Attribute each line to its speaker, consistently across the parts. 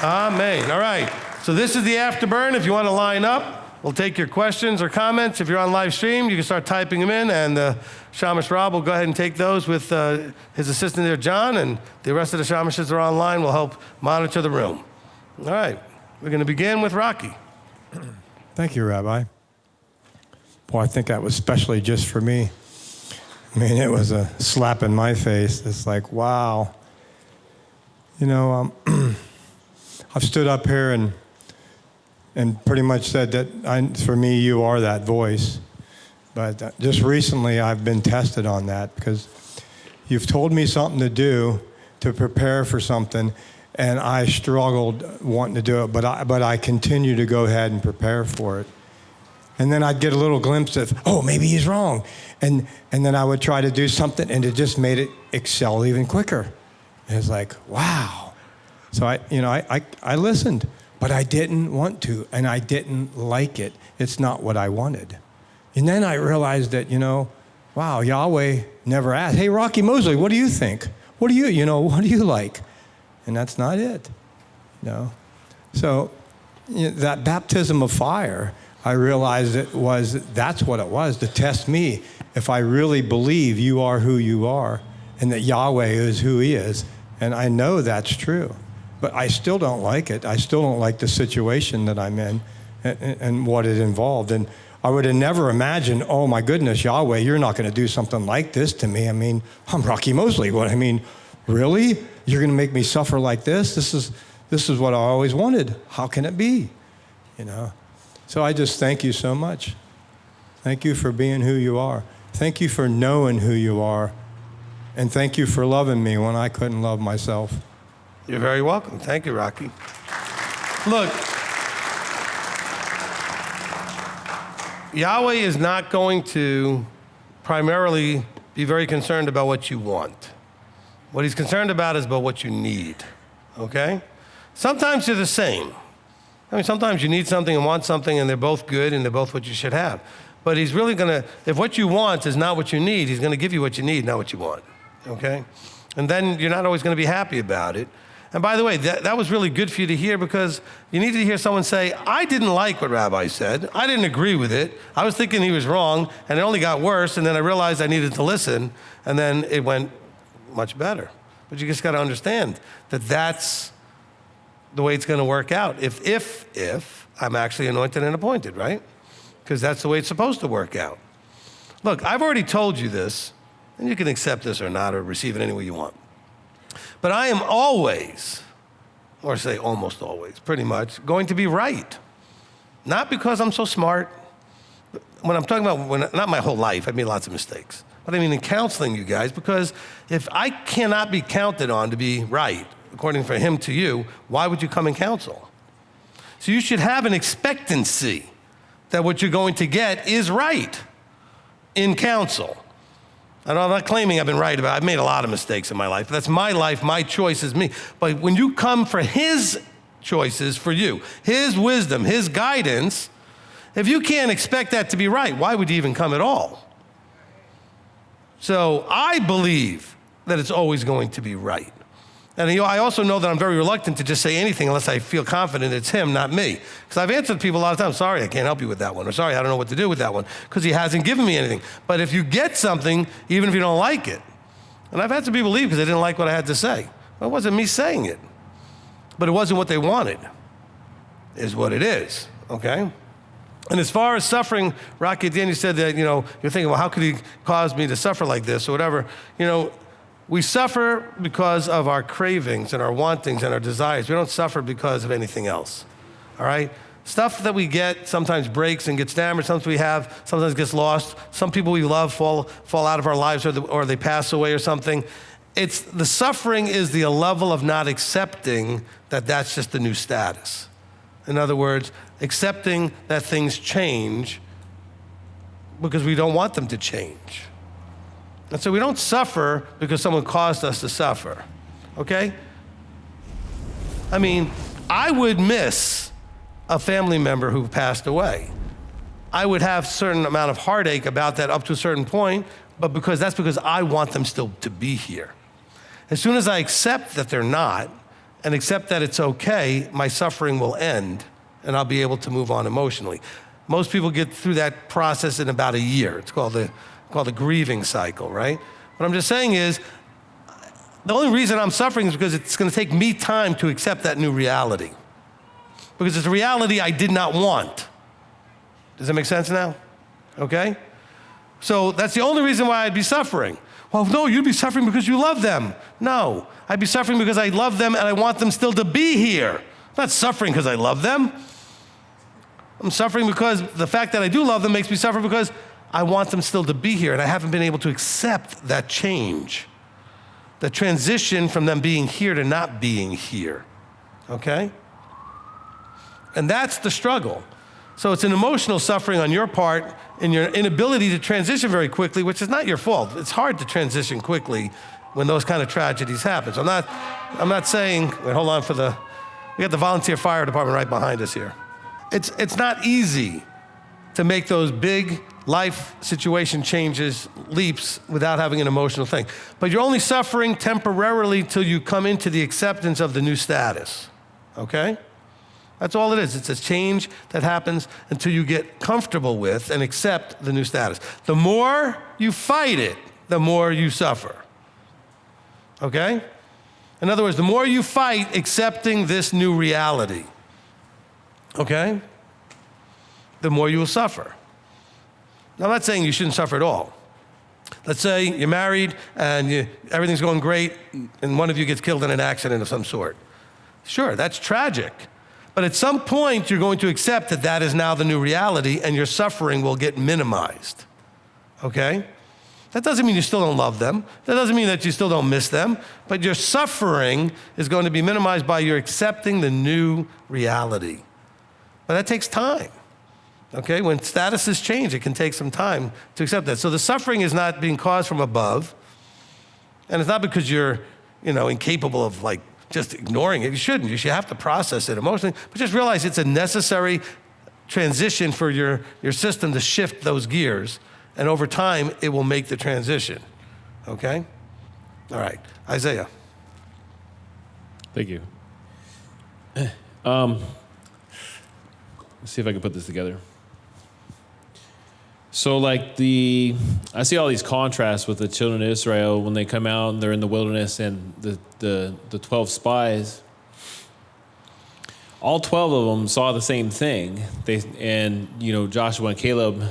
Speaker 1: Amen. All right. So this is the Afterburn. If you want to line up, we'll take your questions or comments. If you're on live stream, you can start typing them in, and Shamash Rob will go ahead and take those with his assistant there, John, and the rest of the Shamashes that are online will help monitor the room. All right. We're going to begin with Rocky.
Speaker 2: Thank you, Rabbi. Boy, I think that was especially just for me. I mean, it was a slap in my face. It's like, wow. You know, I've stood up here and pretty much said that for me, you are that voice. But just recently, I've been tested on that because you've told me something to do to prepare for something, and I struggled wanting to do it, but I continue to go ahead and prepare for it. And then I'd get a little glimpse of, oh, maybe he's wrong. And then I would try to do something, and it just made it excel even quicker. And it's like, wow. So I listened, but I didn't want to, and I didn't like it. It's not what I wanted. And then I realized that, wow, Yahweh never asked, hey, Rocky Mosley, what do you think? What do you like? And that's not it. So that baptism of fire, I realized that's what it was, to test me if I really believe you are who you are and that Yahweh is who he is. And I know that's true, but I still don't like it. I still don't like the situation that I'm in and what it involved. And I would have never imagined, oh my goodness, Yahweh, you're not going to do something like this to me. I mean, I'm Rocky Mosley. Really? You're going to make me suffer like this? This is what I always wanted. How can it be? So I just thank you so much. Thank you for being who you are. Thank you for knowing who you are. And thank you for loving me when I couldn't love myself.
Speaker 1: You're very welcome. Thank you, Rocky. Look, Yahweh is not going to primarily be very concerned about what you want. What he's concerned about is about what you need, okay? Sometimes they're the same. Sometimes you need something and want something, and they're both good, and they're both what you should have. But he's really if what you want is not what you need, he's gonna give you what you need, not what you want, okay? And then you're not always gonna be happy about it. And by the way, that was really good for you to hear, because you need to hear someone say, I didn't like what Rabbi said. I didn't agree with it. I was thinking he was wrong, and it only got worse, and then I realized I needed to listen, and then it went much better. But you just gotta understand that that's the way it's gonna work out. If I'm actually anointed and appointed, right? Because that's the way it's supposed to work out. Look, I've already told you this, and you can accept this or not, or receive it any way you want. But I am always, or say almost always, pretty much, going to be right. Not because I'm so smart. When I'm talking about, not my whole life, I made lots of mistakes. But I mean in counseling you guys, because if I cannot be counted on to be right, according for him to you, why would you come and counsel? So you should have an expectancy that what you're going to get is right in counsel. And I'm not claiming I've been right about it. I've made a lot of mistakes in my life. That's my life, my choice is me. But when you come for his choices for you, his wisdom, his guidance, if you can't expect that to be right, why would you even come at all? So I believe that it's always going to be right. And I also know that I'm very reluctant to just say anything unless I feel confident it's him, not me. Because I've answered people a lot of times, sorry, I can't help you with that one, or sorry, I don't know what to do with that one, because he hasn't given me anything. But if you get something, even if you don't like it, and I've had some people leave because they didn't like what I had to say. Well, it wasn't me saying it, but it wasn't what they wanted, is what it is, okay? And as far as suffering, Rocky, at the end you said that, you're thinking, well, how could he cause me to suffer like this or whatever? We suffer because of our cravings and our wantings and our desires. We don't suffer because of anything else, all right? Stuff that we get sometimes breaks and gets damaged. Sometimes we have, sometimes gets lost. Some people we love fall out of our lives or they pass away or something. The suffering is the level of not accepting that that's just the new status. In other words, accepting that things change because we don't want them to change. And so we don't suffer because someone caused us to suffer, okay? I would miss a family member who passed away. I would have a certain amount of heartache about that up to a certain point, but that's because I want them still to be here. As soon as I accept that they're not, and accept that it's okay, my suffering will end and I'll be able to move on emotionally. Most people get through that process in about a year. It's called the grieving cycle, right? What I'm just saying is, the only reason I'm suffering is because it's going to take me time to accept that new reality. Because it's a reality I did not want. Does that make sense now? Okay? So that's the only reason why I'd be suffering. Well, no, you'd be suffering because you love them. No, I'd be suffering because I love them and I want them still to be here. I'm not suffering because I love them. I'm suffering because the fact that I do love them makes me suffer because I want them still to be here, and I haven't been able to accept that change, the transition from them being here to not being here, okay? And that's the struggle. So it's an emotional suffering on your part and your inability to transition very quickly, which is not your fault. It's hard to transition quickly when those kind of tragedies happen. So I'm not saying, wait, hold on we got the volunteer fire department right behind us here. It's not easy to make those big life situation changes, leaps, without having an emotional thing. But you're only suffering temporarily till you come into the acceptance of the new status, okay? That's all it is. It's a change that happens until you get comfortable with and accept the new status. The more you fight it, the more you suffer, okay? In other words, the more you fight accepting this new reality, okay, the more you will suffer. Now, I'm not saying you shouldn't suffer at all. Let's say you're married and everything's going great and one of you gets killed in an accident of some sort. Sure, that's tragic. But at some point, you're going to accept that that is now the new reality and your suffering will get minimized, okay? That doesn't mean you still don't love them. That doesn't mean that you still don't miss them. But your suffering is going to be minimized by your accepting the new reality. But that takes time. Okay, when statuses change, it can take some time to accept that. So the suffering is not being caused from above, and it's not because you're, incapable of just ignoring it. You shouldn't. You should have to process it emotionally, but just realize it's a necessary transition for your system to shift those gears, and over time, it will make the transition. Okay? All right, Isaiah.
Speaker 3: Thank you. Let's see if I can put this together. So I see all these contrasts with the children of Israel when they come out and they're in the wilderness and the 12 spies. All 12 of them saw the same thing. Joshua and Caleb,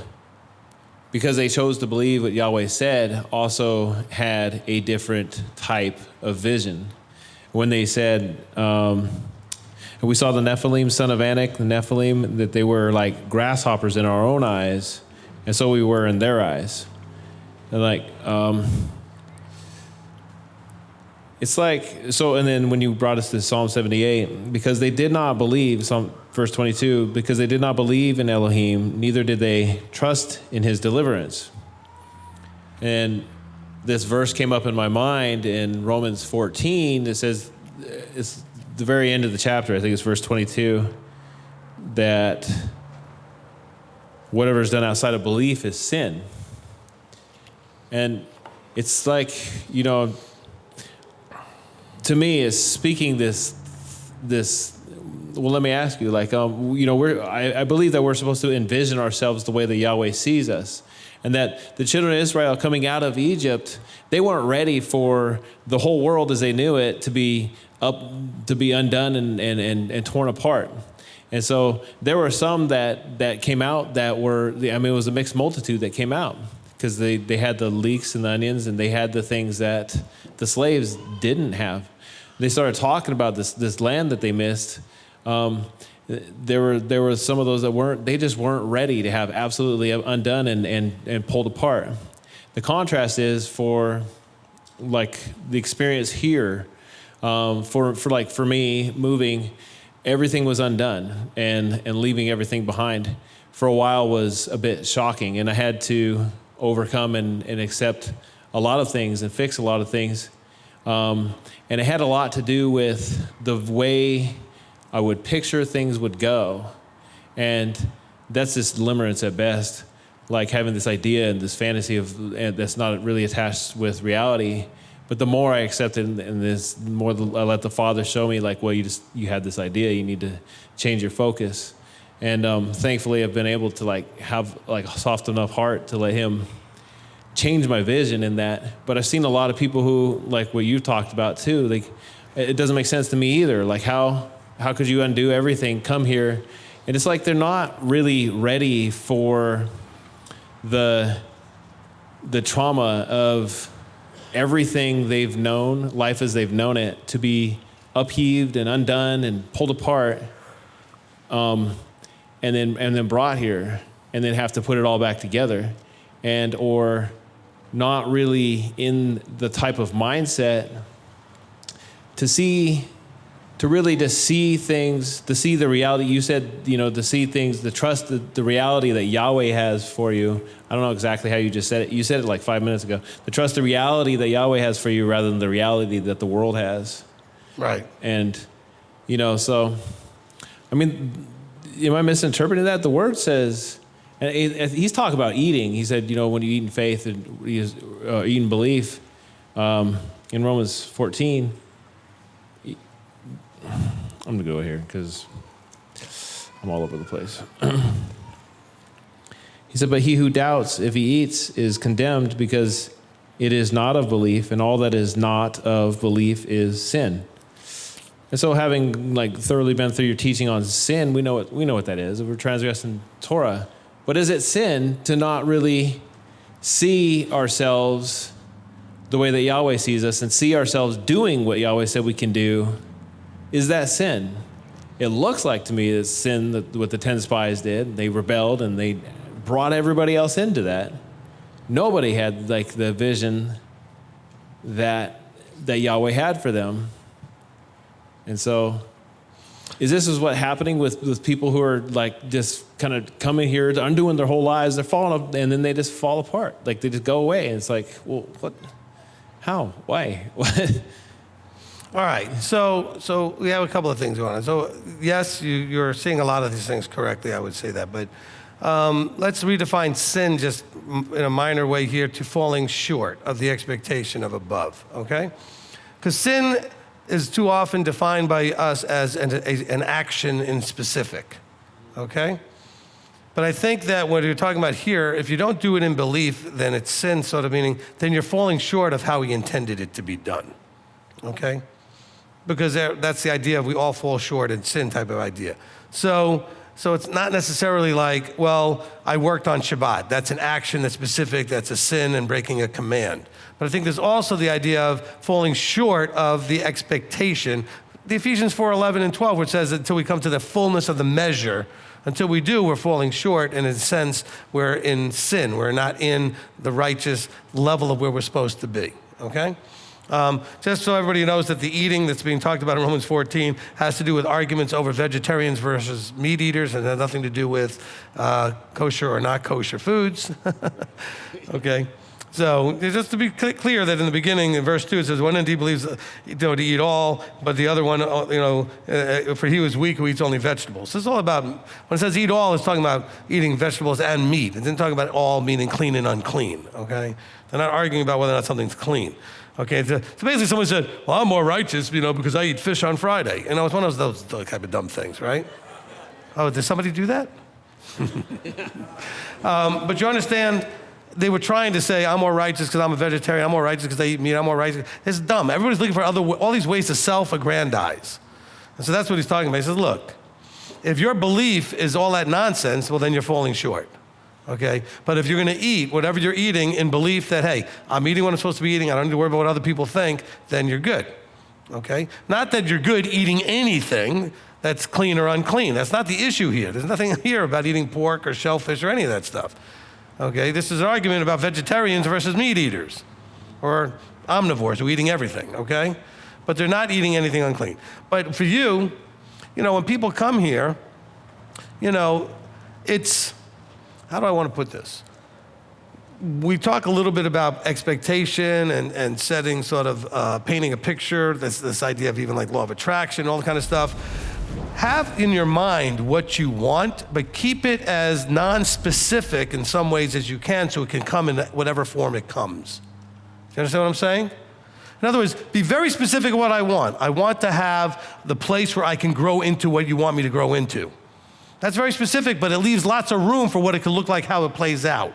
Speaker 3: because they chose to believe what Yahweh said, also had a different type of vision. When they said, we saw the Nephilim, son of Anak, the Nephilim, that they were like grasshoppers in our own eyes, and so we were in their eyes. And and then when you brought us to Psalm 78, because they did not believe, verse 22, because they did not believe in Elohim, neither did they trust in his deliverance. And this verse came up in my mind in Romans 14. It says, it's the very end of the chapter, I think it's verse 22, that whatever is done outside of belief is sin. And it's to me, is speaking this. Well, let me ask you, I believe that we're supposed to envision ourselves the way that Yahweh sees us, and that the children of Israel coming out of Egypt, they weren't ready for the whole world as they knew it to be undone and torn apart. And so there were some that came out that were, it was a mixed multitude that came out, because they had the leeks and the onions, and they had the things that the slaves didn't have. They started talking about this land that they missed. There were some of those that they just weren't ready to have absolutely undone and pulled apart. The contrast is for the experience here, for me moving, everything was undone, and leaving everything behind for a while was a bit shocking, and I had to overcome and accept a lot of things and fix a lot of things. And it had a lot to do with the way I would picture things would go. And that's just limerence at best, like having this idea and this fantasy that's not really attached with reality. But the more I accepted in this, the more I let the Father show me, like, well, you had this idea, you need to change your focus. And thankfully, I've been able to have a soft enough heart to let Him change my vision in that. But I've seen a lot of people who, like what you talked about too, it doesn't make sense to me either. Like how could you undo everything, come here? And it's like they're not really ready for the trauma of everything they've known, life as they've known it, to be upheaved and undone and pulled apart, and then brought here, and then have to put it all back together, or not really in the type of mindset to see things, to see the reality. You said, to see things, to trust the reality that Yahweh has for you. I don't know exactly how you just said it. You said it like 5 minutes ago. To trust the reality that Yahweh has for you rather than the reality that the world has.
Speaker 1: Right.
Speaker 3: And, so, am I misinterpreting that? The word says, and he's talking about eating. He said, when you eat in faith and eat in belief, in Romans 14, I'm going to go here because I'm all over the place. He said, but he who doubts if he eats is condemned because it is not of belief, and all that is not of belief is sin. And so having thoroughly been through your teaching on sin, we know what that is. We're transgressing Torah. But is it sin to not really see ourselves the way that Yahweh sees us and see ourselves doing what Yahweh said we can do? Is that sin? It looks like to me it's sin that what the 10 spies did. They rebelled and they brought everybody else into that. Nobody had the vision that Yahweh had for them. And so is this what's happening with people who are just kind of coming here, undoing their whole lives, they're falling up, and then they just fall apart. They just go away. And it's well, what? How? Why? What?
Speaker 1: All right, so we have a couple of things going on. So yes, you're seeing a lot of these things correctly, I would say that. But let's redefine sin just in a minor way here to falling short of the expectation of above, okay? Because sin is too often defined by us as an action in specific, okay? But I think that what you're talking about here, if you don't do it in belief, then it's sin, sort of meaning, then you're falling short of how He intended it to be done, okay? Because that's the idea of we all fall short in sin type of idea. So it's not necessarily well, I worked on Shabbat. That's an action that's specific, that's a sin and breaking a command. But I think there's also the idea of falling short of the expectation. The Ephesians 4:11 and 12, which says until we come to the fullness of the measure, until we do, we're falling short, and in a sense, we're in sin. We're not in the righteous level of where we're supposed to be, okay? Just so everybody knows that the eating that's being talked about in Romans 14 has to do with arguments over vegetarians versus meat eaters, and has nothing to do with kosher or not kosher foods. Okay? So just to be clear that in the beginning, in verse 2, it says, one indeed believes to eat all, but the other one, for he who is weak who eats only vegetables. So it's all about, when it says eat all, it's talking about eating vegetables and meat. It didn't talk about all meaning clean and unclean, okay? They're not arguing about whether or not something's clean. Okay, so basically someone said, well, I'm more righteous, because I eat fish on Friday. It's one of those type of dumb things, right? Oh, did somebody do that? But you understand, they were trying to say, I'm more righteous because I'm a vegetarian, I'm more righteous because I eat meat, I'm more righteous. It's dumb. Everybody's looking for all these ways to self-aggrandize. And so that's what he's talking about. He says, look, if your belief is all that nonsense, well, then you're falling short. Okay, but if you're going to eat whatever you're eating in belief that, hey, I'm eating what I'm supposed to be eating, I don't need to worry about what other people think, then you're good. Okay, not that you're good eating anything that's clean or unclean. That's not the issue here. There's nothing here about eating pork or shellfish or any of that stuff. Okay, this is an argument about vegetarians versus meat eaters or omnivores who are eating everything, okay? But they're not eating anything unclean. But for you, when people come here, it's, how do I want to put this? We talk a little bit about expectation and setting sort of, painting a picture, this idea of even law of attraction, all that kind of stuff. Have in your mind what you want, but keep it as non-specific in some ways as you can so it can come in whatever form it comes. Do you understand what I'm saying? In other words, be very specific of what I want. I want to have the place where I can grow into what you want me to grow into. That's very specific, but it leaves lots of room for what it could look like, how it plays out.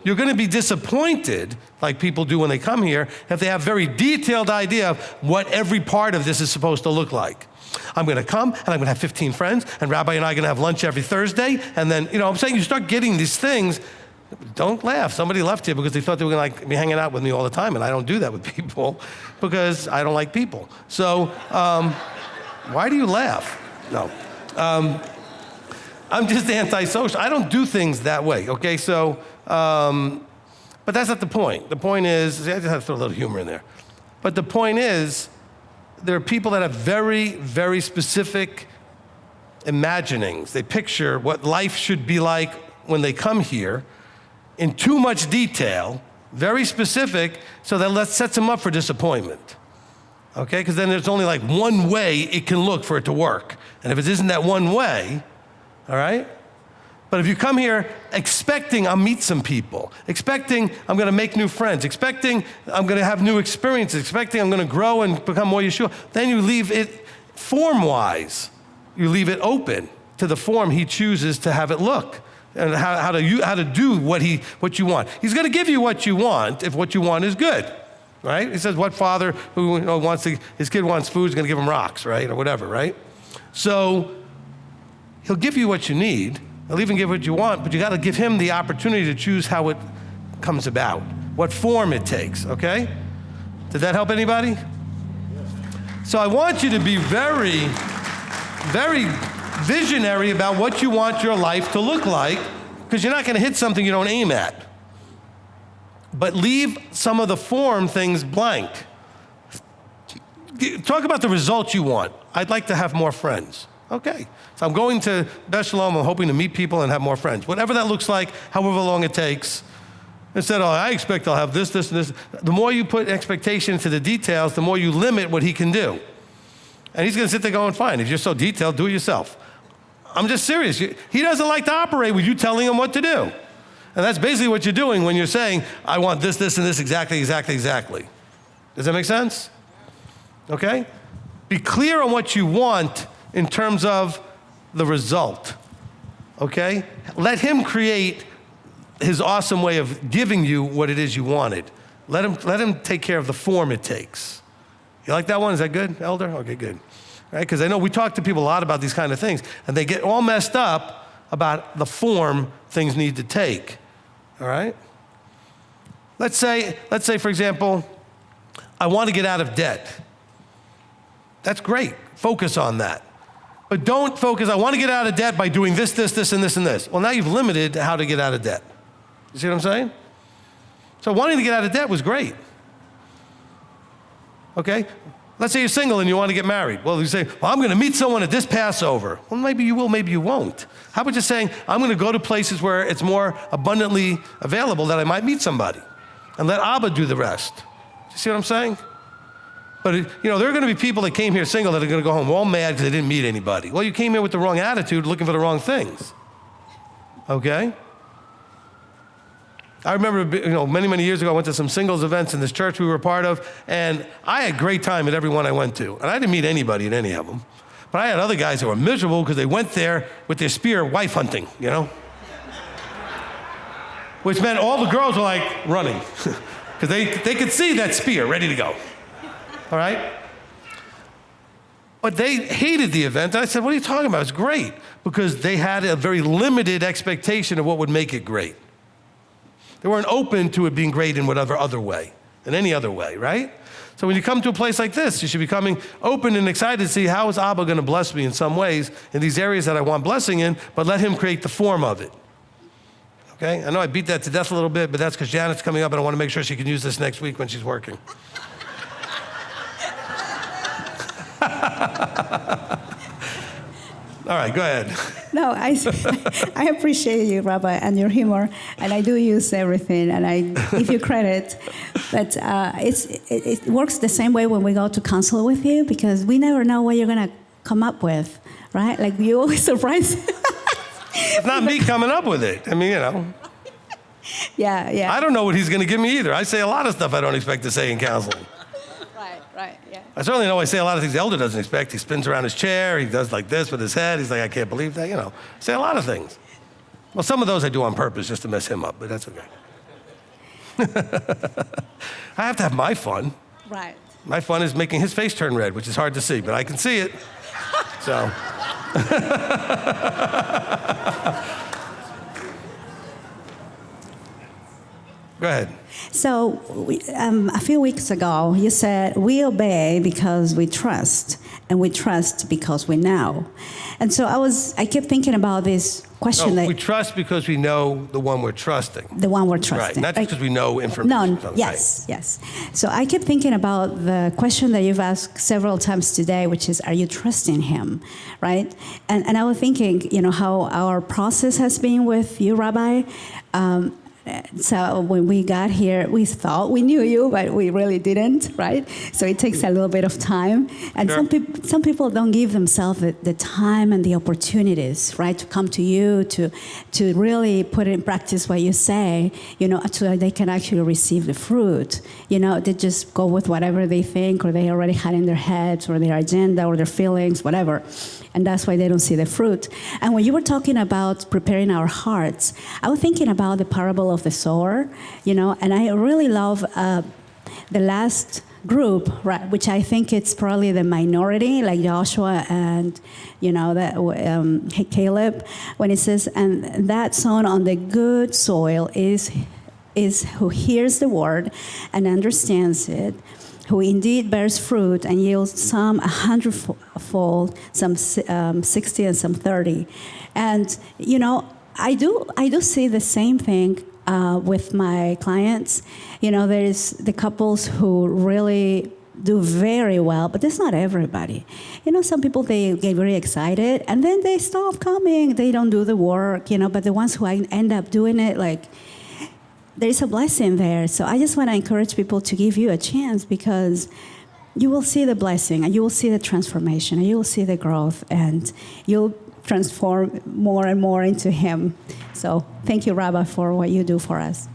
Speaker 1: You're going to be disappointed, like people do when they come here, if they have a very detailed idea of what every part of this is supposed to look like. I'm going to come, and I'm going to have 15 friends, and Rabbi and I are going to have lunch every Thursday, and then, I'm saying you start getting these things. Don't laugh. Somebody left here because they thought they were going to be hanging out with me all the time, and I don't do that with people because I don't like people. So why do you laugh? No. I'm just antisocial. I don't do things that way, okay? So, but that's not the point. The point is, I just have to throw a little humor in there. But the point is, there are people that have very, very specific imaginings. They picture what life should be like when they come here in too much detail, very specific, so that sets them up for disappointment. Okay? Because then there's only like one way it can look for it to work. And if it isn't that one way, all right? But if you come here expecting I'll meet some people, expecting I'm going to make new friends, expecting I'm going to have new experiences, expecting I'm going to grow and become more Yeshua, then you leave it form-wise. You leave it open to the form he chooses to have it look and how to do what you want. He's going to give you what you want if what you want is good, right? He says, what father who his kid wants food is going to give him rocks, right, or whatever, right? So he'll give you what you need. He'll even give what you want, but you got to give him the opportunity to choose how it comes about, what form it takes, okay? Did that help anybody? So I want you to be very, very visionary about what you want your life to look like, because you're not going to hit something you don't aim at. But leave some of the form things blank. Talk about the results you want. I'd like to have more friends. Okay, so I'm going to Beth Shalom, I'm hoping to meet people and have more friends. Whatever that looks like, however long it takes. Instead of, I expect I'll have this, this, and this. The more you put expectation into the details, the more you limit what he can do. And he's going to sit there going, fine, if you're so detailed, do it yourself. I'm just serious. He doesn't like to operate with you telling him what to do. And that's basically what you're doing when you're saying, I want this, this, and this exactly, exactly, exactly. Does that make sense? Okay? Be clear on what you want in terms of the result, okay? Let him create his awesome way of giving you what it is you wanted. Let him take care of the form it takes. You like that one? Is that good, Elder? Okay, good. Right? Because I know we talk to people a lot about these kind of things, and they get all messed up about the form things need to take, all right? Let's say, for example, I want to get out of debt. That's great. Focus on that. But don't focus, I want to get out of debt by doing this, this, this, and this, and this. Well, now you've limited how to get out of debt. You see what I'm saying? So wanting to get out of debt was great. Okay? Let's say you're single and you want to get married. Well, you say, well, I'm going to meet someone at this Passover. Well, maybe you will, maybe you won't. How about just saying, I'm going to go to places where it's more abundantly available that I might meet somebody. And let Abba do the rest. You see what I'm saying? But, there are going to be people that came here single that are going to go home all mad because they didn't meet anybody. Well, you came here with the wrong attitude, looking for the wrong things. Okay? I remember, many, many years ago, I went to some singles events in this church we were a part of, and I had a great time at every one I went to. And I didn't meet anybody at any of them. But I had other guys that were miserable because they went there with their spear wife hunting, Which meant all the girls were like running because they could see that spear ready to go. All right? But they hated the event. And I said, what are you talking about? It's great. Because they had a very limited expectation of what would make it great. They weren't open to it being great in whatever other way, in any other way, right? So when you come to a place like this, you should be coming open and excited to see how is Abba going to bless me in some ways in these areas that I want blessing in, but let him create the form of it. Okay? I know I beat that to death a little bit, but that's because Janet's coming up and I want to make sure she can use this next week when she's working. All right, go ahead.
Speaker 4: No, I appreciate you, Rabbi, and your humor, and I do use everything, and I give you credit. But it works the same way when we go to counsel with you, because we never know what you're going to come up with, right? Like, you always surprise.
Speaker 1: It's not me coming up with it. I mean,
Speaker 4: Yeah.
Speaker 1: I don't know what he's going to give me either. I say a lot of stuff I don't expect to say in counseling.
Speaker 4: Right, yeah.
Speaker 1: I certainly know I say a lot of things the elder doesn't expect. He spins around his chair. He does like this with his head. He's like, I can't believe that. I say a lot of things. Well, some of those I do on purpose just to mess him up, but that's okay. I have to have my fun.
Speaker 4: Right.
Speaker 1: My fun is making his face turn red, which is hard to see, but I can see it. So. Go ahead.
Speaker 4: So a few weeks ago, you said we obey because we trust, and we trust because we know. And so I kept thinking about this question.
Speaker 1: We trust because we know the one we're trusting.
Speaker 4: The one we're
Speaker 1: Right,
Speaker 4: trusting.
Speaker 1: not just because we know information.
Speaker 4: No, yes. So I kept thinking about the question that you've asked several times today, which is, are you trusting him, right? And I was thinking, how our process has been with you, Rabbi. So when we got here, we thought we knew you, but we really didn't, right? So it takes a little bit of time. And
Speaker 1: Sure.
Speaker 4: some people don't give themselves the time and the opportunities, right, to come to you, to really put in practice what you say, so that they can actually receive the fruit. They just go with whatever they think or they already had in their heads or their agenda or their feelings, whatever. And that's why they don't see the fruit. And when you were talking about preparing our hearts, I was thinking about the parable of the sower, and I really love the last group, right, which I think it's probably the minority, like Joshua and, Caleb, when it says, and that sown on the good soil is who hears the word and understands it, who indeed bears fruit and yields some 100-fold, some 60 and some 30. And, I do see the same thing with my clients. There's the couples who really do very well, but that's not everybody. Some people, they get very excited and then they stop coming. They don't do the work, but the ones who end up doing it, there's a blessing there. So I just want to encourage people to give you a chance, because you will see the blessing and you will see the transformation and you will see the growth and you'll transform more and more into him. So thank you, Rabbi, for what you do for us.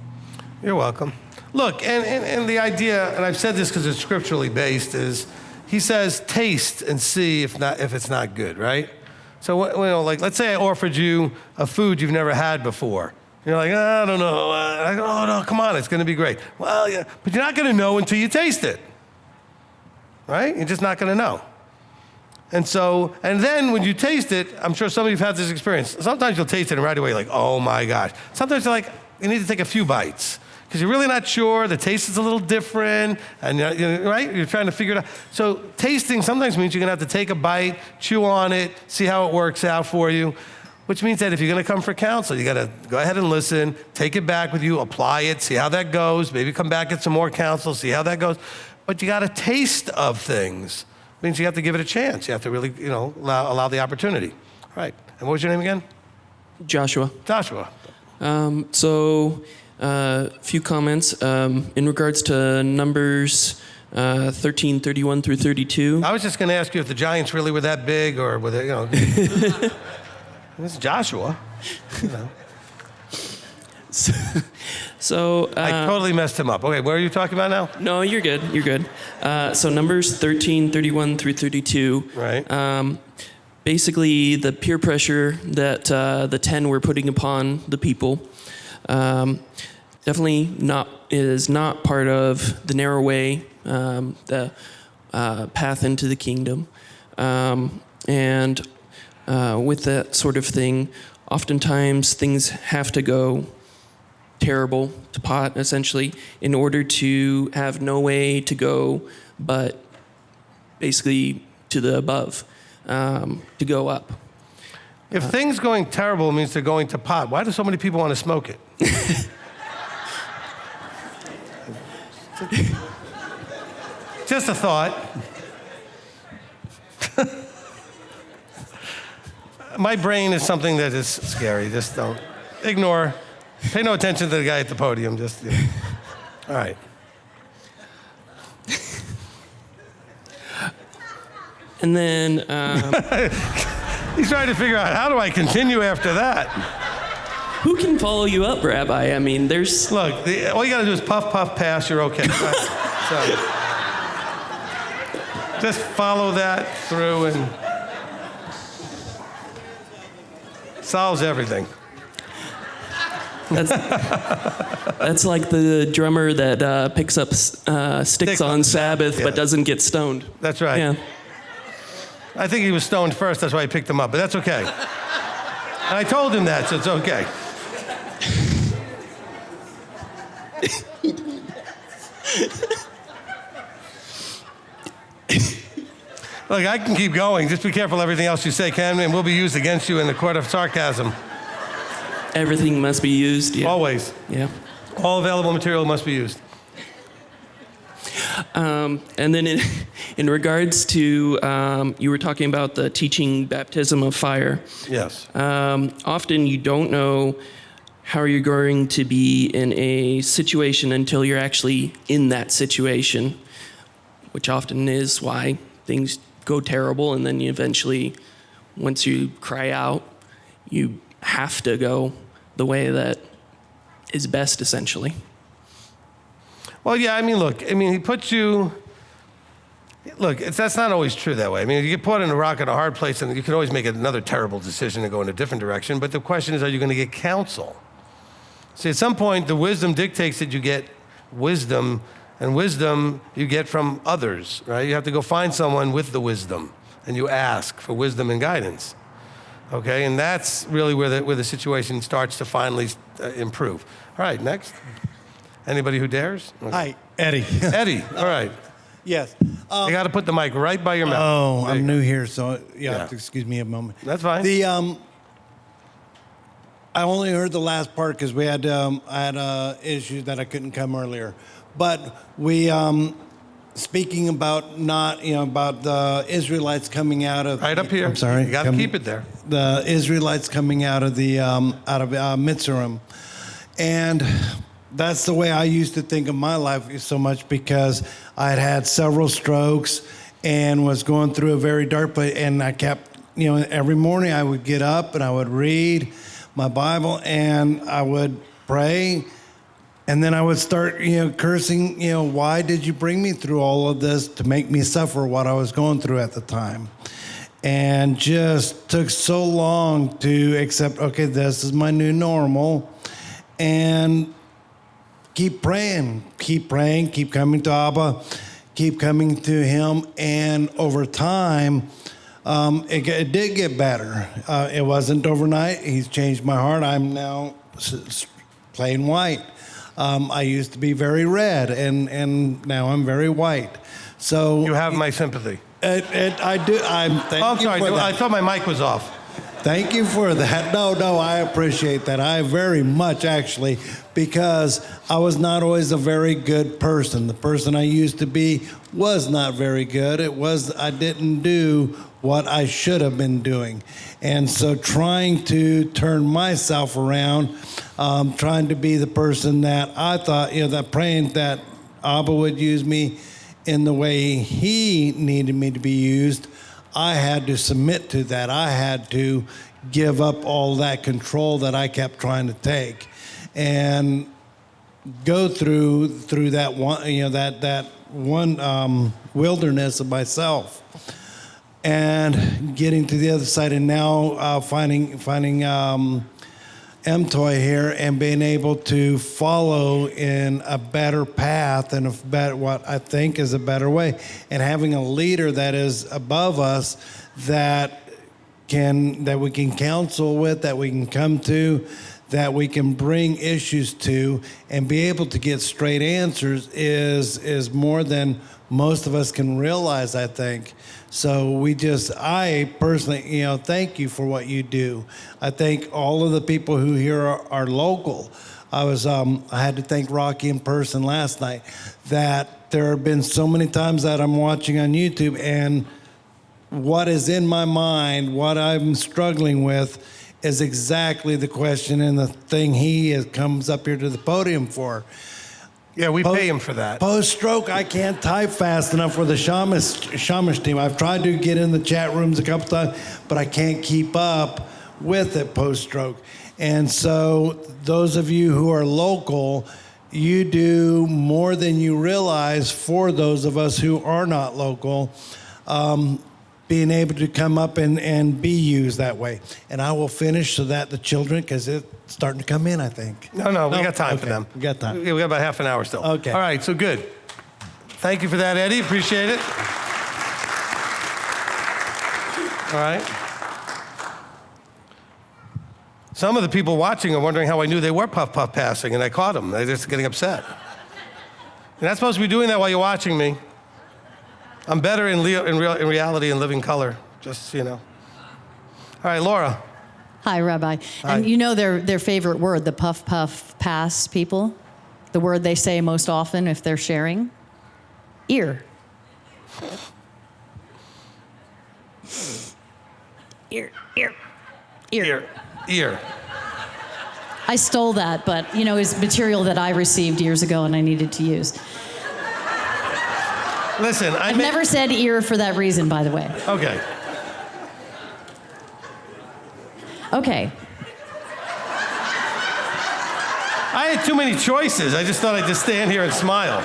Speaker 1: You're welcome. Look, and the idea, and I've said this because it's scripturally based, is he says, taste and see if it's not good, right? So, let's say I offered you a food you've never had before. You're like, I don't know. I go, oh, no, come on, it's going to be great. Well, yeah, but you're not going to know until you taste it, right? You're just not going to know. And then when you taste it, I'm sure some of you have had this experience. Sometimes you'll taste it and right away you're like, oh my gosh. Sometimes you're like, you need to take a few bites because you're really not sure. The taste is a little different, and right? You're trying to figure it out. So tasting sometimes means you're going to have to take a bite, chew on it, see how it works out for you. Which means that if you're going to come for counsel, you got to go ahead and listen, take it back with you, apply it, see how that goes, maybe come back, get some more counsel, see how that goes. But you got a taste of things. It means you have to give it a chance. You have to really, allow the opportunity. All right. And what was your name again?
Speaker 5: Joshua.
Speaker 1: Joshua.
Speaker 5: A few comments in regards to Numbers 13:31 through 32.
Speaker 1: I was just going to ask you if the giants really were that big, or were they, It's Joshua.
Speaker 5: So
Speaker 1: I totally messed him up. Okay, what are you talking about now?
Speaker 5: No, you're good. You're good. So Numbers 13:31 through 32.
Speaker 1: Right.
Speaker 5: Basically, the peer pressure that the 10 were putting upon the people definitely is not part of the narrow way, the path into the kingdom, and with that sort of thing, oftentimes things have to go terrible to pot, essentially, in order to have no way to go but basically to the above, to go up.
Speaker 1: If things going terrible means they're going to pot, why do so many people want to smoke it? Just a thought. My brain is something that is scary. Just don't ignore. Pay no attention to the guy at the podium. Just all right.
Speaker 5: And then
Speaker 1: he's trying to figure out, how do I continue after that?
Speaker 5: who can follow you up, Rabbi? I mean, there's...
Speaker 1: Look, all you got to do is puff, puff, pass. You're okay. Right. So, Just follow that through and solves everything.
Speaker 5: That's like the drummer that picks up sticks on Sabbath but doesn't get stoned.
Speaker 1: That's right.
Speaker 5: Yeah.
Speaker 1: I think he was stoned first, that's why I picked him up, but that's okay. And I told him that, so it's okay. Look, I can keep going. Just be careful everything else you say, Ken, and will be used against you in the court of sarcasm.
Speaker 5: Everything must be used. Yeah.
Speaker 1: Always.
Speaker 5: Yeah.
Speaker 1: All available material must be used.
Speaker 5: And then in regards to, you were talking about the teaching baptism of fire.
Speaker 1: Yes.
Speaker 5: Often you don't know how you're going to be in a situation until you're actually in that situation, which often is why things go terrible, and then you eventually, once you cry out, you have to go the way that is best, essentially.
Speaker 1: Well, yeah, I mean, look, he puts you... Look, that's not always true that way. I mean, you get put in a rock and a hard place, and you can always make another terrible decision and go in a different direction, but the question is, are you going to get counsel? See, at some point, the wisdom dictates that you get wisdom, and wisdom you get from others, right? You have to go find someone with the wisdom, and you ask for wisdom and guidance, okay? And that's really where the situation starts to finally improve. All right, next. Anybody who dares? Okay.
Speaker 6: Hi, Eddie.
Speaker 1: Eddie, all right.
Speaker 6: Yes.
Speaker 1: You got to put the mic right by your mouth.
Speaker 6: Oh,
Speaker 1: There you
Speaker 6: I'm
Speaker 1: go.
Speaker 6: new here, so you
Speaker 1: Yeah.
Speaker 6: have to excuse me a moment.
Speaker 1: That's fine.
Speaker 6: I only heard the last part because I had issues that I couldn't come earlier. But we speaking about about the Israelites coming out of
Speaker 1: Right up here.
Speaker 6: I'm sorry.
Speaker 1: You got to keep it there.
Speaker 6: The Israelites coming out of Mitzrayim, and that's the way I used to think of my life so much, because I had several strokes and was going through a very dark place, and I kept, every morning I would get up and I would read my Bible and I would pray, and then I would start, cursing, why did you bring me through all of this to make me suffer what I was going through at the time? And just took so long to accept, okay, this is my new normal, and keep praying, keep coming to Abba, keep coming to Him, and over time, it did get better. It wasn't overnight. He's changed my heart. I'm now plain white. I used to be very red, and now I'm very white. So
Speaker 1: You have my sympathy.
Speaker 6: I do. I'm sorry.
Speaker 1: I thought my mic was off.
Speaker 6: Thank you for that. No, I appreciate that. I very much, actually, because I was not always a very good person. The person I used to be was not very good. I didn't do what I should have been doing. And so trying to turn myself around, trying to be the person that I thought, that praying that Abba would use me in the way He needed me to be used, I had to submit to that. I had to give up all that control that I kept trying to take, and go through that one, that one wilderness of myself, and getting to the other side, and now finding m.t.o.i here, and being able to follow in a better path and what I think is a better way, and having a leader that is above us that we can counsel with, that we can come to, that we can bring issues to, and be able to get straight answers is more than most of us can realize, I think. So I personally, thank you for what you do. I thank all of the people who here are local. I had to thank Rocky in person last night, that there have been so many times that I'm watching on YouTube, and what is in my mind, what I'm struggling with, is exactly the question and the thing he comes up here to the podium for.
Speaker 1: Yeah, we pay him for that.
Speaker 6: Post-stroke, I can't type fast enough for the Shamish team. I've tried to get in the chat rooms a couple times, but I can't keep up with it post-stroke. And so those of you who are local, you do more than you realize for those of us who are not local. being able to come up and be used that way. And I will finish so that the children, because it's starting to come in, I think.
Speaker 1: No, we got time for them.
Speaker 6: We got time.
Speaker 1: Yeah, we got about half an hour still.
Speaker 6: Okay.
Speaker 1: All right, so good. Thank you for that, Eddie. Appreciate it. All right. Some of the people watching are wondering how I knew they were puff passing, and I caught them. They're just getting upset. You're not supposed to be doing that while you're watching me. I'm better in reality and living color, just so you know. All right, Laura.
Speaker 7: Hi, Rabbi.
Speaker 1: Hi.
Speaker 7: And you know their favorite word, the puff, pass people? The word they say most often if they're sharing? Ear. Ear. I stole that, but, it's material that I received years ago and I needed to use.
Speaker 1: Listen,
Speaker 7: I've never said ear for that reason, by the way.
Speaker 1: Okay.
Speaker 7: Okay.
Speaker 1: I had too many choices. I just thought I'd just stand here and smile.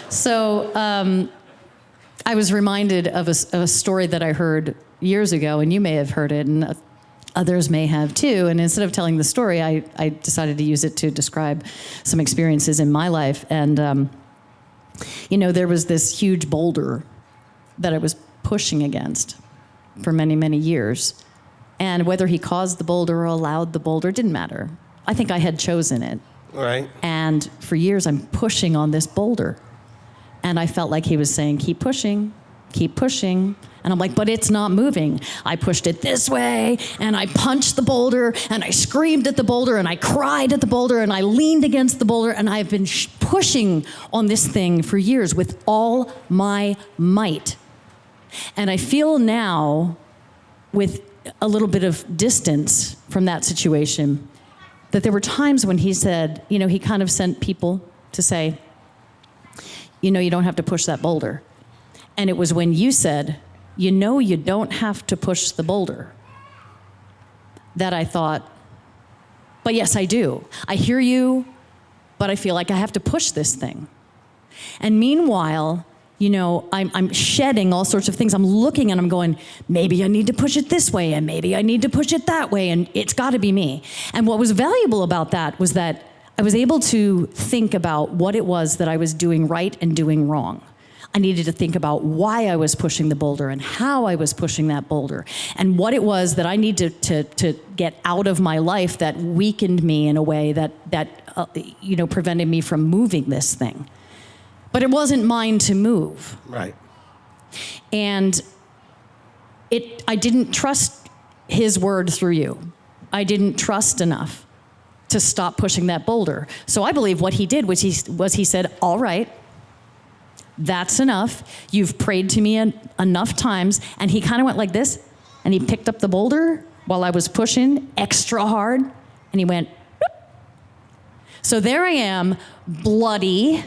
Speaker 7: So I was reminded of a story that I heard years ago, and you may have heard it, and others may have too. And instead of telling the story, I decided to use it to describe some experiences in my life. And, there was this huge boulder that I was pushing against for many, many years. And whether he caused the boulder or allowed the boulder didn't matter. I think I had chosen it.
Speaker 1: Right.
Speaker 7: And for years, I'm pushing on this boulder. And I felt like he was saying, keep pushing. And I'm like, but it's not moving. I pushed it this way, and I punched the boulder, and I screamed at the boulder, and I cried at the boulder, and I leaned against the boulder, and I've been pushing on this thing for years with all my might. And I feel now, with a little bit of distance from that situation, that there were times when he said, he kind of sent people to say, you don't have to push that boulder. And it was when you said, you don't have to push the boulder, that I thought, but yes, I do. I hear you, but I feel like I have to push this thing. And meanwhile, I'm shedding all sorts of things. I'm looking and I'm going, maybe I need to push it this way, and maybe I need to push it that way, and it's got to be me. And what was valuable about that was that I was able to think about what it was that I was doing right and doing wrong. I needed to think about why I was pushing the boulder and how I was pushing that boulder, and what it was that I needed to get out of my life that weakened me in a way that prevented me from moving this thing. But it wasn't mine to move.
Speaker 1: Right.
Speaker 7: And I didn't trust his word through you. I didn't trust enough to stop pushing that boulder. So I believe what he did was he said, all right, that's enough. You've prayed to me enough times. And he kind of went like this, and he picked up the boulder while I was pushing extra hard, and he went, whoop. So there I am, bloody,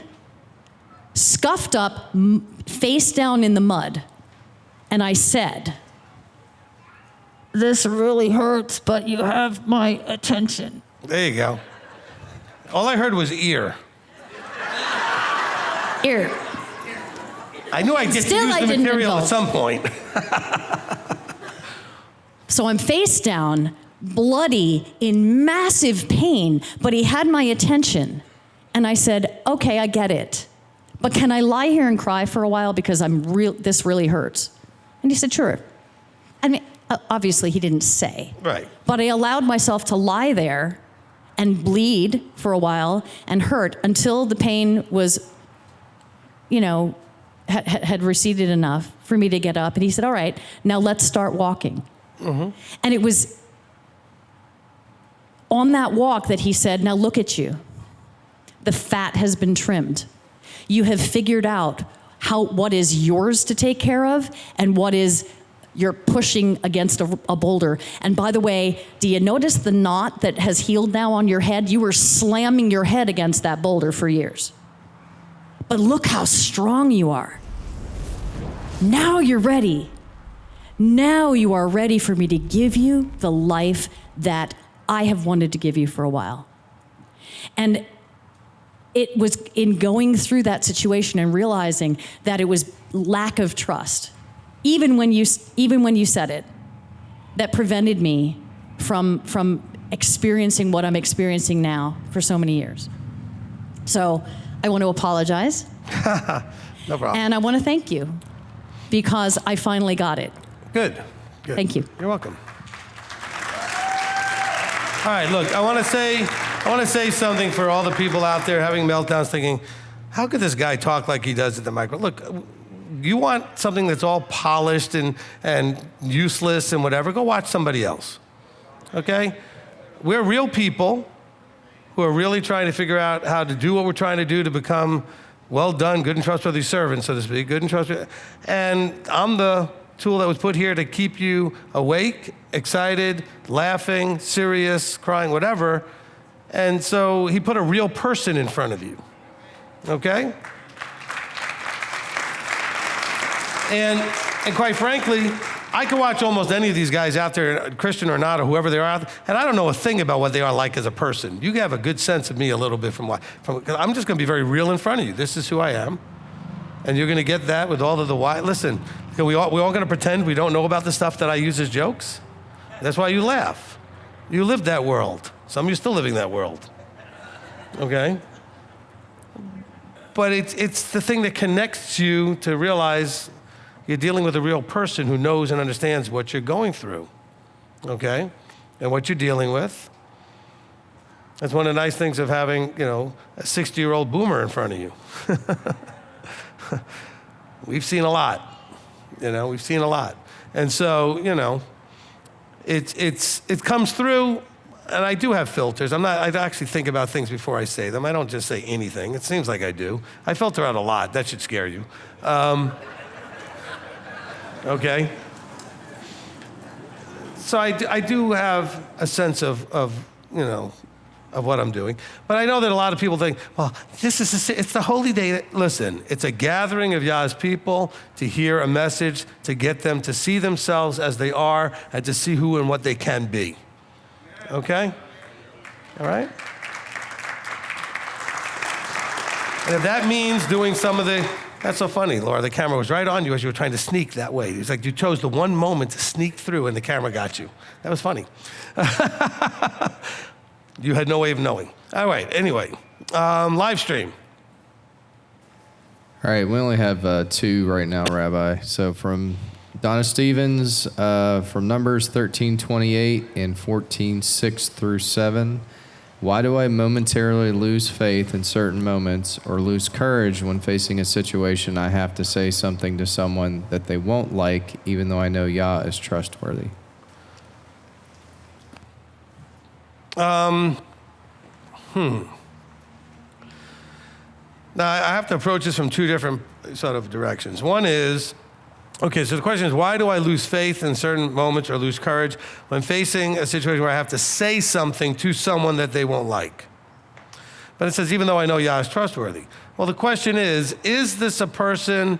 Speaker 7: scuffed up, face down in the mud. And I said, this really hurts, but you have my attention.
Speaker 1: There you go. All I heard was ear.
Speaker 7: Ear.
Speaker 1: I knew I'd get
Speaker 7: Still,
Speaker 1: to use
Speaker 7: I
Speaker 1: the
Speaker 7: didn't
Speaker 1: material at
Speaker 7: indulge.
Speaker 1: some point.
Speaker 7: So I'm face down, bloody, in massive pain, but he had my attention. And I said, okay, I get it. But can I lie here and cry for a while because this really hurts? And he said, sure. I mean, obviously he didn't say.
Speaker 1: Right.
Speaker 7: But I allowed myself to lie there and bleed for a while and hurt until the pain was, had receded enough for me to get up. And he said, all right, now let's start walking. Mm-hmm. And it was on that walk that he said, now look at you. The fat has been trimmed. You have figured out what is yours to take care of and what is you're pushing against a boulder. And by the way, do you notice the knot that has healed now on your head? You were slamming your head against that boulder for years. But look how strong you are. Now you're ready. Now you are ready for me to give you the life that I have wanted to give you for a while. And it was in going through that situation and realizing that it was lack of trust, even when you said it, that prevented me from experiencing what I'm experiencing now for so many years. So I want to apologize.
Speaker 1: No problem.
Speaker 7: And I want to thank you because I finally got it.
Speaker 1: Good.
Speaker 7: Thank you.
Speaker 1: You're welcome. All right, look, I want to say something for all the people out there having meltdowns thinking, how could this guy talk like he does at the micro? Look, you want something that's all polished and useless and whatever, go watch somebody else, okay? We're real people who are really trying to figure out how to do what we're trying to do to become well done, good and trustworthy servants, so to speak, good and trustworthy. And I'm the tool that was put here to keep you awake, excited, laughing, serious, crying, whatever. And so he put a real person in front of you, okay? And quite frankly, I could watch almost any of these guys out there, Christian or not, or whoever they are out there, and I don't know a thing about what they are like as a person. You have a good sense of me a little bit because I'm just going to be very real in front of you. This is who I am. And you're going to get that with all of the why. Listen, we all going to pretend we don't know about the stuff that I use as jokes? That's why you laugh. You lived that world. Some of you are still living that world. Okay? But it's the thing that connects you to realize you're dealing with a real person who knows and understands what you're going through. Okay? And what you're dealing with. That's one of the nice things of having, a 60-year-old boomer in front of you. We've seen a lot. We've seen a lot. And so, it comes through, and I do have filters. I actually think about things before I say them. I don't just say anything. It seems like I do. I filter out a lot. That should scare you. Okay? So I do have a sense of what I'm doing. But I know that a lot of people think, well, it's the holy day. Listen, it's a gathering of Yah's people to hear a message, to get them to see themselves as they are and to see who and what they can be. Okay? All right? And if that means doing some of the, that's so funny, Laura, the camera was right on you as you were trying to sneak that way. It was like you chose the one moment to sneak through and the camera got you. That was funny. You had no way of knowing. All right, anyway, live stream.
Speaker 8: All right, we only have 2 right now, Rabbi. So from Donna Stevens, from Numbers 13:28 and 14:6 through 7. Why do I momentarily lose faith in certain moments or lose courage when facing a situation I have to say something to someone that they won't like, even though I know Yah is trustworthy?
Speaker 1: Now, I have to approach this from 2 different sort of directions. One is, okay, so the question is, why do I lose faith in certain moments or lose courage when facing a situation where I have to say something to someone that they won't like? But it says, even though I know Yah is trustworthy. Well, the question is this a person,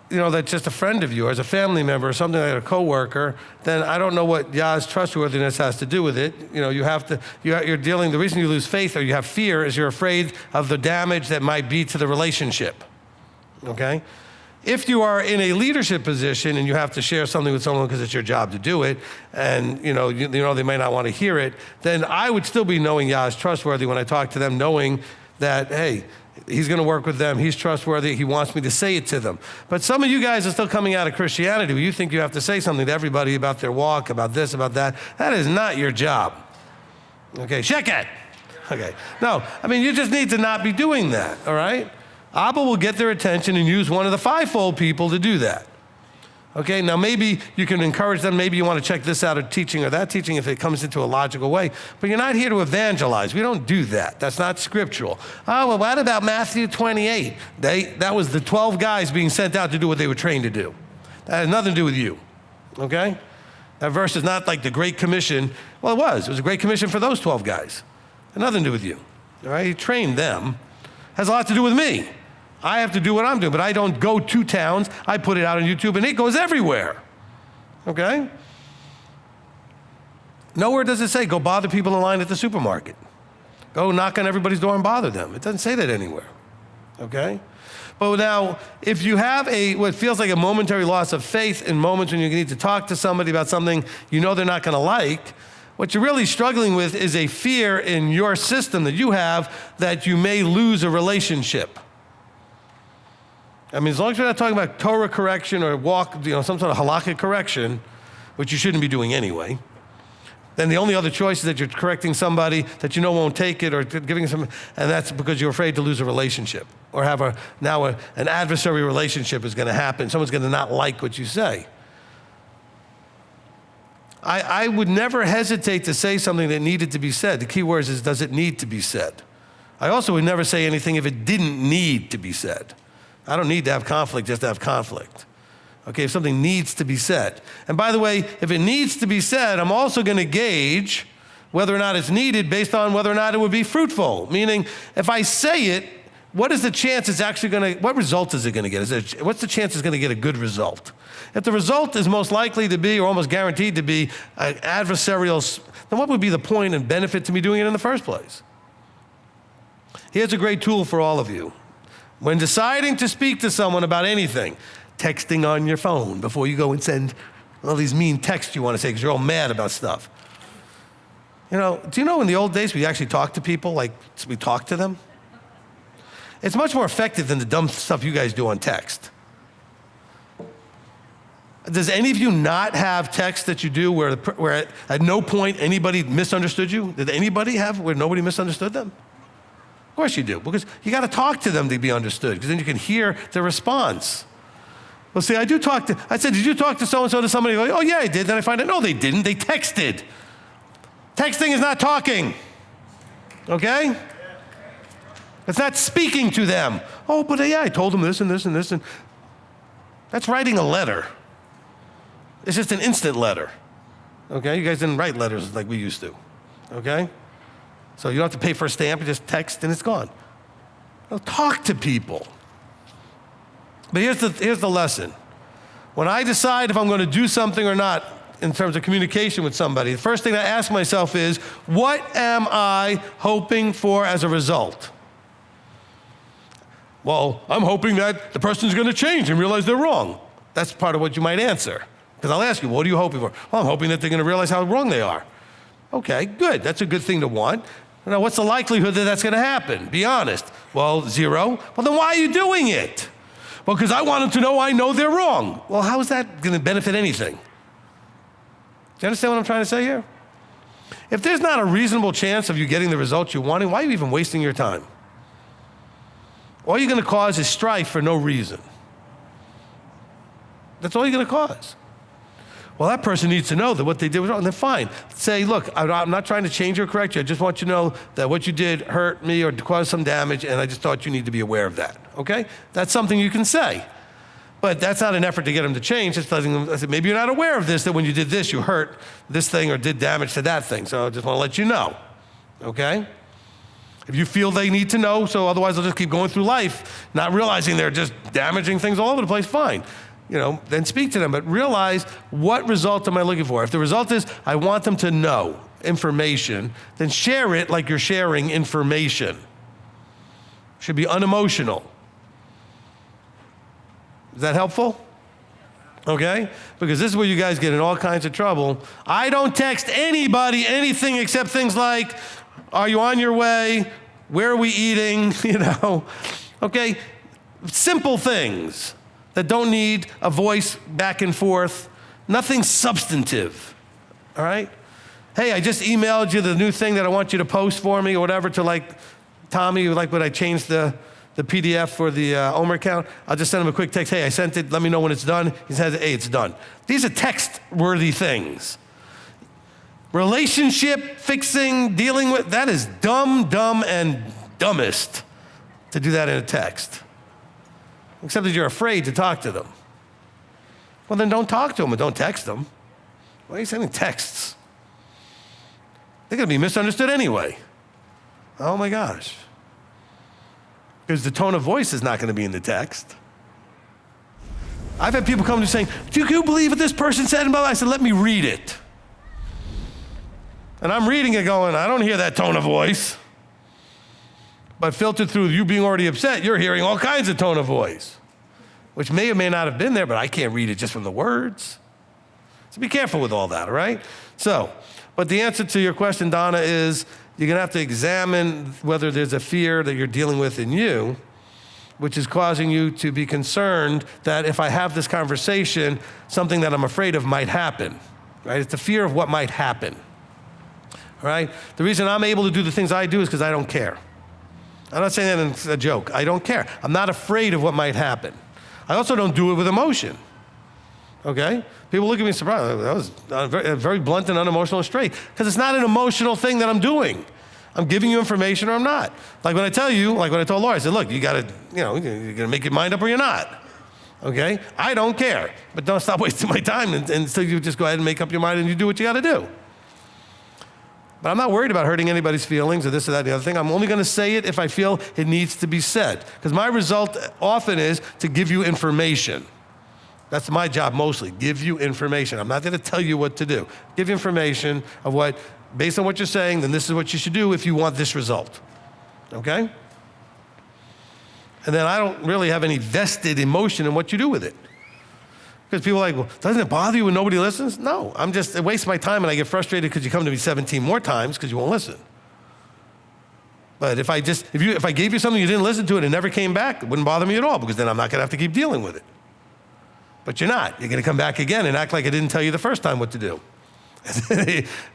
Speaker 1: that's just a friend of yours, a family member, or something like a coworker? Then I don't know what Yah's trustworthiness has to do with it. You're dealing, the reason you lose faith or you have fear is you're afraid of the damage that might be to the relationship, okay? If you are in a leadership position and you have to share something with someone because it's your job to do it, and they may not want to hear it, then I would still be knowing Yah is trustworthy when I talk to them, knowing that, hey, he's going to work with them. He's trustworthy. He wants me to say it to them. But some of you guys are still coming out of Christianity where you think you have to say something to everybody about their walk, about this, about that. That is not your job. Okay, check it. Okay. No, you just need to not be doing that, all right? Abba will get their attention and use one of the 5-fold people to do that. Okay, now maybe you can encourage them. Maybe you want to check this out of teaching or that teaching if it comes into a logical way. But you're not here to evangelize. We don't do that. That's not scriptural. Oh, well, what about Matthew 28? That was the 12 guys being sent out to do what they were trained to do. That has nothing to do with you, okay? That verse is not like the Great Commission. Well, it was. It was a Great Commission for those 12 guys. It had nothing to do with you, all right? He trained them. It has a lot to do with me. I have to do what I'm doing, but I don't go to towns. I put it out on YouTube, and it goes everywhere, okay? Nowhere does it say, go bother people in line at the supermarket. Go knock on everybody's door and bother them. It doesn't say that anywhere, okay? But now, if you have what feels like a momentary loss of faith in moments when you need to talk to somebody about something you know they're not going to like, what you're really struggling with is a fear in your system that you have that you may lose a relationship. I mean, as long as you're not talking about Torah correction or some sort of halakhic correction, which you shouldn't be doing anyway, then the only other choice is that you're correcting somebody that you know won't take it or giving some, and that's because you're afraid to lose a relationship or have an adversary relationship is going to happen. Someone's going to not like what you say. I would never hesitate to say something that needed to be said. The key word is, does it need to be said? I also would never say anything if it didn't need to be said. I don't need to have conflict just to have conflict. Okay, if something needs to be said. And by the way, if it needs to be said, I'm also going to gauge whether or not it's needed based on whether or not it would be fruitful. Meaning, if I say it, what is the chance it's actually going to, what result is it going to get? What's the chance it's going to get a good result? If the result is most likely to be, or almost guaranteed to be, an adversarial, then what would be the point and benefit to me doing it in the first place? Here's a great tool for all of you. When deciding to speak to someone about anything, texting on your phone before you go and send all these mean texts you want to say because you're all mad about stuff. Do you know in the old days we actually talked to people like we talked to them? It's much more effective than the dumb stuff you guys do on text. Does any of you not have text that you do where at no point anybody misunderstood you? Did anybody have where nobody misunderstood them? Of course you do, because you got to talk to them to be understood, because then you can hear their response. Well, see, I said, did you talk to so-and-so to somebody? Oh, yeah, I did. Then I find out, no, they didn't. They texted. Texting is not talking, okay? It's not speaking to them. Oh, but yeah, I told them this and this and this. And that's writing a letter. It's just an instant letter, okay? You guys didn't write letters like we used to, okay? So you don't have to pay for a stamp. You just text and it's gone. Well, talk to people. But here's the lesson. When I decide if I'm going to do something or not in terms of communication with somebody, the first thing I ask myself is, what am I hoping for as a result? Well, I'm hoping that the person's going to change and realize they're wrong. That's part of what you might answer. Because I'll ask you, what are you hoping for? Well, I'm hoping that they're going to realize how wrong they are. Okay, good. That's a good thing to want. Now, what's the likelihood that that's going to happen? Be honest. Well, 0. Well, then why are you doing it? Well, because I want them to know I know they're wrong. Well, how is that going to benefit anything? Do you understand what I'm trying to say here? If there's not a reasonable chance of you getting the results you wanted, why are you even wasting your time? All you're going to cause is strife for no reason. That's all you're going to cause. Well, that person needs to know that what they did was wrong. Then fine. Say, look, I'm not trying to change or correct you. I just want you to know that what you did hurt me or caused some damage, and I just thought you need to be aware of that, okay? That's something you can say. But that's not an effort to get them to change. It's letting them, I said, maybe you're not aware of this, that when you did this, you hurt this thing or did damage to that thing. So I just want to let you know, okay? If you feel they need to know, so otherwise they'll just keep going through life, not realizing they're just damaging things all over the place, fine. Then speak to them, but realize what result am I looking for? If the result is I want them to know information, then share it like you're sharing information. Should be unemotional. Is that helpful? Okay? Because this is where you guys get in all kinds of trouble. I don't text anybody anything except things like, are you on your way? Where are we eating? Okay? Simple things that don't need a voice back and forth, nothing substantive, all right? Hey, I just emailed you the new thing that I want you to post for me or whatever to like Tommy, like when I changed the PDF for the Omer account. I'll just send him a quick text, hey, I sent it, let me know when it's done. He says, hey, it's done. These are text-worthy things. Relationship fixing, dealing with, that is dumb, and dumbest to do that in a text. Except that you're afraid to talk to them. Well, then don't talk to them and don't text them. Why are you sending texts? They're going to be misunderstood anyway. Oh my gosh. Because the tone of voice is not going to be in the text. I've had people come to saying, do you believe what this person said? And I said, let me read it. And I'm reading it going, I don't hear that tone of voice. But filtered through you being already upset, you're hearing all kinds of tone of voice, which may or may not have been there, but I can't read it just from the words. So be careful with all that, all right? So, but the answer to your question, Donna, is you're gonna have to examine whether there's a fear that you're dealing with in you, which is causing you to be concerned that if I have this conversation, something that I'm afraid of might happen, right? It's the fear of what might happen, all right? The reason I'm able to do the things I do is because I don't care. I'm not saying that in a joke. I don't care. I'm not afraid of what might happen. I also don't do it with emotion, okay? People look at me surprised. That was very blunt and unemotional and straight, because it's not an emotional thing that I'm doing. I'm giving you information or I'm not. Like when I tell you, like when I told Laura, I said, look, you gotta, you're gonna make your mind up or you're not, okay? I don't care, but don't stop wasting my time until you just go ahead and make up your mind and you do what you gotta do. But I'm not worried about hurting anybody's feelings or this or that, the other thing. I'm only gonna say it if I feel it needs to be said. Because my result often is to give you information. That's my job mostly, give you information. I'm not gonna tell you what to do. Give you information of what, based on what you're saying, then this is what you should do if you want this result, okay? And then I don't really have any vested emotion in what you do with it. Because people are like, well, doesn't it bother you when nobody listens? No, it wastes my time and I get frustrated because you come to me 17 more times because you won't listen. But if I gave you something you didn't listen to it and never came back, it wouldn't bother me at all because then I'm not gonna have to keep dealing with it. But you're not. You're gonna come back again and act like I didn't tell you the first time what to do.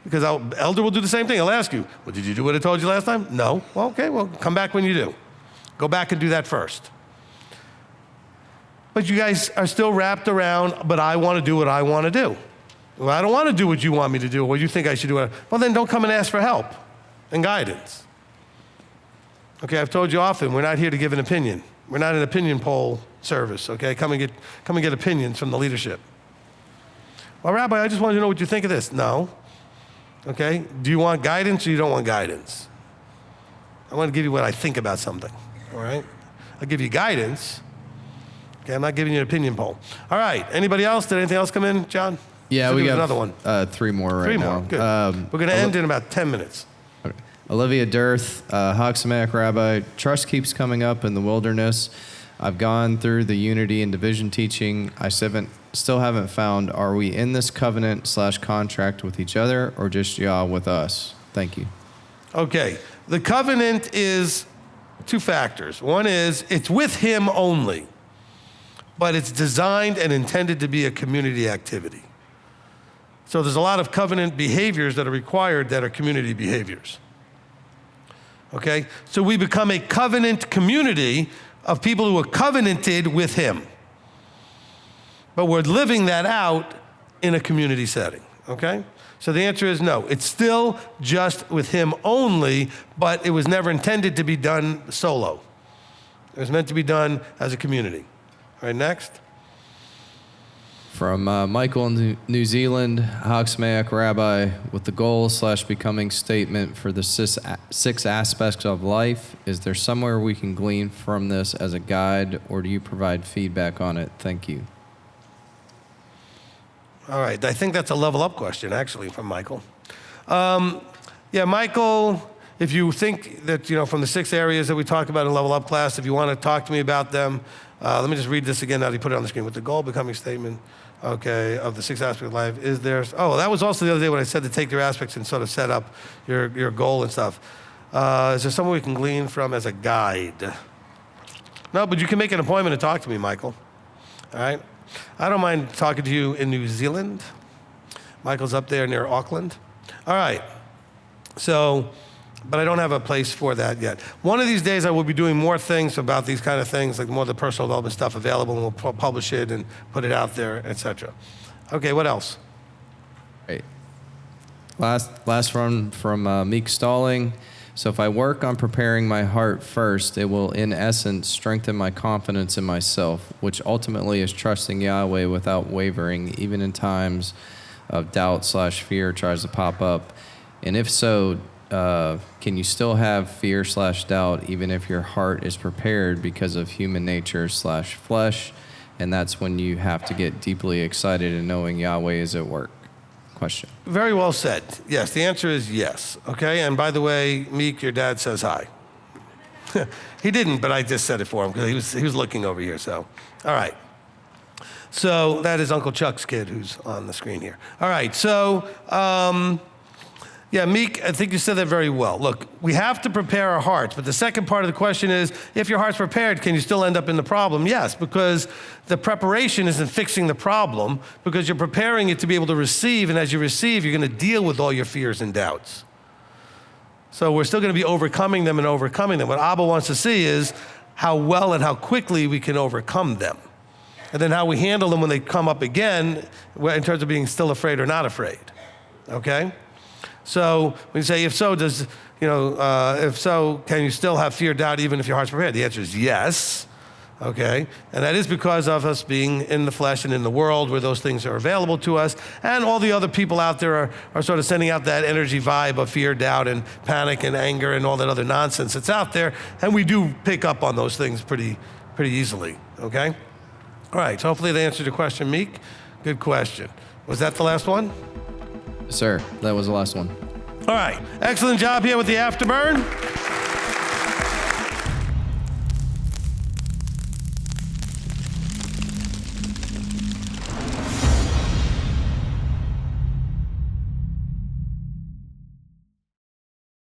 Speaker 1: Because Elder will do the same thing. He'll ask you, well, did you do what I told you last time? No. Well, okay, well, come back when you do. Go back and do that first. But you guys are still wrapped around, but I want to do what I want to do. Well, I don't want to do what you want me to do, or you think I should do it. Well, then don't come and ask for help and guidance. Okay, I've told you often, we're not here to give an opinion. We're not an opinion poll service, okay? Come and get opinions from the leadership. Well, Rabbi, I just wanted to know what you think of this. No. Okay, do you want guidance or you don't want guidance? I want to give you what I think about something, all right? I'll give you guidance. Okay, I'm not giving you an opinion poll. All right, anybody else? Did anything else come in, John?
Speaker 8: Yeah, we got
Speaker 9: another one.
Speaker 8: 3 more right now.
Speaker 1: 3 more, good. We're gonna end in about 10 minutes.
Speaker 8: Okay. Olivia Dirth, Hoxamac Rabbi, trust keeps coming up in the wilderness. I've gone through the unity and division teaching. I still haven't found, are we in this covenant/contract with each other or just Yah with us? Thank you.
Speaker 1: Okay, the covenant is 2 factors. One is it's with him only, but it's designed and intended to be a community activity. So there's a lot of covenant behaviors that are required that are community behaviors. Okay, so we become a covenant community of people who are covenanted with him. But we're living that out in a community setting, okay? So the answer is no. It's still just with him only, but it was never intended to be done solo. It was meant to be done as a community. All right, next.
Speaker 8: From Michael in New Zealand, Hoxamac Rabbi, with the goal/becoming statement for the 6 aspects of life, is there somewhere we can glean from this as a guide, or do you provide feedback on it? Thank you.
Speaker 1: All right, I think that's a level up question, actually, from Michael. Yeah, Michael, if you think that, from the 6 areas that we talked about in level up class, if you want to talk to me about them, let me just read this again now that you put it on the screen. With the goal becoming statement, okay, of the 6 aspects of life, is there, that was also the other day when I said to take your aspects and sort of set up your goal and stuff. Is there somewhere we can glean from as a guide? No, but you can make an appointment and talk to me, Michael, all right? I don't mind talking to you in New Zealand. Michael's up there near Auckland. All right, but I don't have a place for that yet. One of these days I will be doing more things about these kind of things, like more of the personal development stuff available, and we'll publish it and put it out there, etc. Okay, what else?
Speaker 8: Great. Last one from Meek Stalling. So if I work on preparing my heart first, it will, in essence, strengthen my confidence in myself, which ultimately is trusting Yahweh without wavering, even in times of doubt/fear tries to pop up. And if so, can you still have fear/doubt even if your heart is prepared because of human nature/flesh? And that's when you have to get deeply excited in knowing Yahweh is at work. Question.
Speaker 1: Very well said. Yes, the answer is yes. Okay, and by the way, Meek, your dad says hi. He didn't, but I just said it for him because he was looking over here. So, all right. So that is Uncle Chuck's kid who's on the screen here. All right. So, yeah, Meek, I think you said that very well. Look, we have to prepare our hearts, but the second part of the question is, if your heart's prepared, can you still end up in the problem? Yes, because the preparation isn't fixing the problem, because you're preparing it to be able to receive, and as you receive, you're going to deal with all your fears and doubts. So we're still going to be overcoming them and overcoming them. What Abba wants to see is how well and how quickly we can overcome them, and then how we handle them when they come up again in terms of being still afraid or not afraid, okay? So when you say, if so, can you still have fear, doubt, even if your heart's prepared? The answer is yes, okay? And that is because of us being in the flesh and in the world where those things are available to us, and all the other people out there are sort of sending out that energy vibe of fear, doubt, and panic and anger and all that other nonsense that's out there, and we do pick up on those things pretty easily, okay? All right, so hopefully they answered your question, Meek. Good question. Was that the last one?
Speaker 8: Sir, that was the last one.
Speaker 1: All right, excellent job here with the Afterburn.